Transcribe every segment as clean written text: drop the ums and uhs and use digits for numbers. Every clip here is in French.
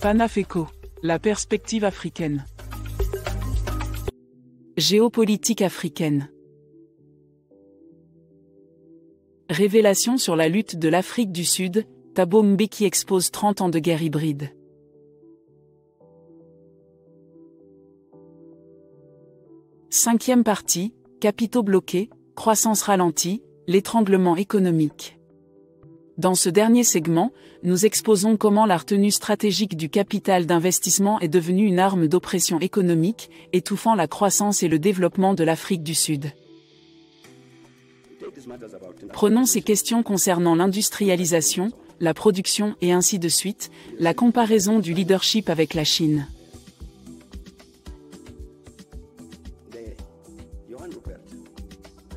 Panafeco, la perspective africaine. Géopolitique africaine. Révélation sur la lutte de l'Afrique du Sud, Thabo Mbeki expose 30 ans de guerre hybride. Cinquième partie, capitaux bloqués, croissance ralentie, l'étranglement économique. Dans ce dernier segment, nous exposons comment la retenue stratégique du capital d'investissement est devenue une arme d'oppression économique, étouffant la croissance et le développement de l'Afrique du Sud. Prenons ces questions concernant l'industrialisation, la production et ainsi de suite, la comparaison du leadership avec la Chine.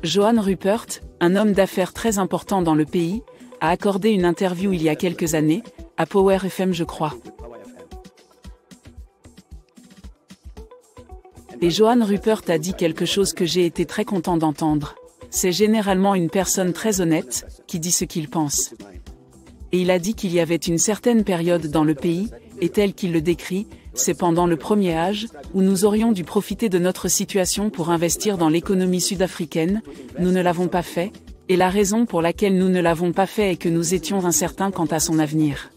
Johann Rupert, un homme d'affaires très important dans le pays, a accordé une interview il y a quelques années, à Power FM je crois. Et Johann Rupert a dit quelque chose que j'ai été très content d'entendre. C'est généralement une personne très honnête, qui dit ce qu'il pense. Et il a dit qu'il y avait une certaine période dans le pays, et tel qu'il le décrit, c'est pendant le premier âge, où nous aurions dû profiter de notre situation pour investir dans l'économie sud-africaine, nous ne l'avons pas fait, et la raison pour laquelle nous ne l'avons pas fait est que nous étions incertains quant à son avenir.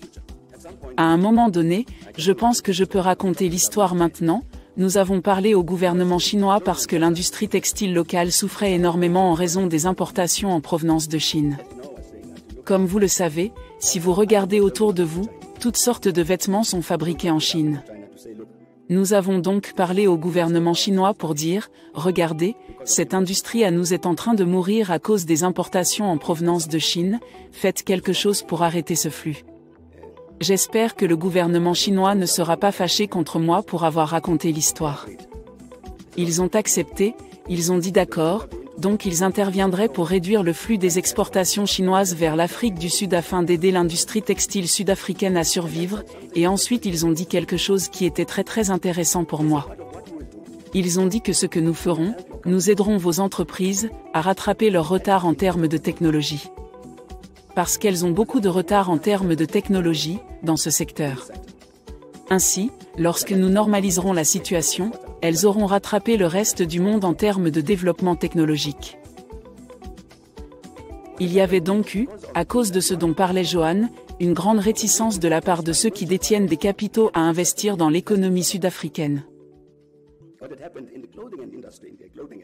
À un moment donné, je pense que je peux raconter l'histoire maintenant, nous avons parlé au gouvernement chinois parce que l'industrie textile locale souffrait énormément en raison des importations en provenance de Chine. Comme vous le savez, si vous regardez autour de vous, toutes sortes de vêtements sont fabriqués en Chine. Nous avons donc parlé au gouvernement chinois pour dire, regardez, cette industrie à nous est en train de mourir à cause des importations en provenance de Chine, faites quelque chose pour arrêter ce flux. J'espère que le gouvernement chinois ne sera pas fâché contre moi pour avoir raconté l'histoire. Ils ont accepté, ils ont dit d'accord, donc ils interviendraient pour réduire le flux des exportations chinoises vers l'Afrique du Sud afin d'aider l'industrie textile sud-africaine à survivre, et ensuite ils ont dit quelque chose qui était très intéressant pour moi. Ils ont dit que ce que nous ferons, nous aiderons vos entreprises à rattraper leur retard en termes de technologie. Parce qu'elles ont beaucoup de retard en termes de technologie, dans ce secteur. Ainsi, lorsque nous normaliserons la situation, elles auront rattrapé le reste du monde en termes de développement technologique. Il y avait donc eu, à cause de ce dont parlait Johann, une grande réticence de la part de ceux qui détiennent des capitaux à investir dans l'économie sud-africaine.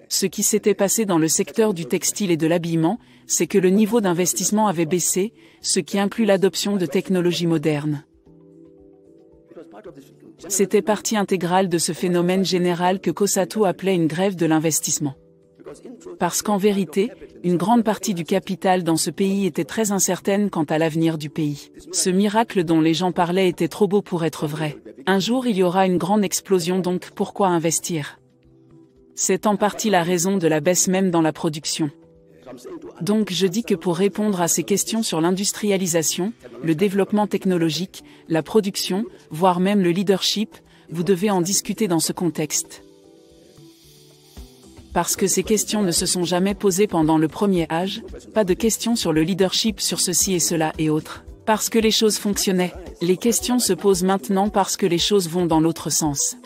Ce qui s'était passé dans le secteur du textile et de l'habillement, c'est que le niveau d'investissement avait baissé, ce qui inclut l'adoption de technologies modernes. C'était partie intégrale de ce phénomène général que Cosatu appelait une grève de l'investissement. Parce qu'en vérité, une grande partie du capital dans ce pays était très incertaine quant à l'avenir du pays. Ce miracle dont les gens parlaient était trop beau pour être vrai. Un jour il y aura une grande explosion, donc pourquoi investir? C'est en partie la raison de la baisse même dans la production. Donc je dis que pour répondre à ces questions sur l'industrialisation, le développement technologique, la production, voire même le leadership, vous devez en discuter dans ce contexte. Parce que ces questions ne se sont jamais posées pendant le premier âge, pas de questions sur le leadership sur ceci et cela et autres. Parce que les choses fonctionnaient, les questions se posent maintenant parce que les choses vont dans l'autre sens.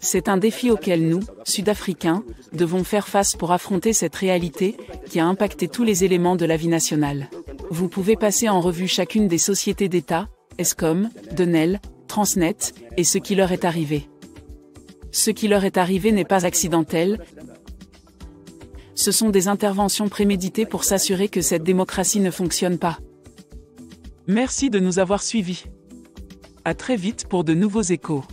C'est un défi auquel nous, Sud-Africains, devons faire face pour affronter cette réalité, qui a impacté tous les éléments de la vie nationale. Vous pouvez passer en revue chacune des sociétés d'État, Eskom, Denel, Transnet, et ce qui leur est arrivé. Ce qui leur est arrivé n'est pas accidentel. Ce sont des interventions préméditées pour s'assurer que cette démocratie ne fonctionne pas. Merci de nous avoir suivis. À très vite pour de nouveaux échos.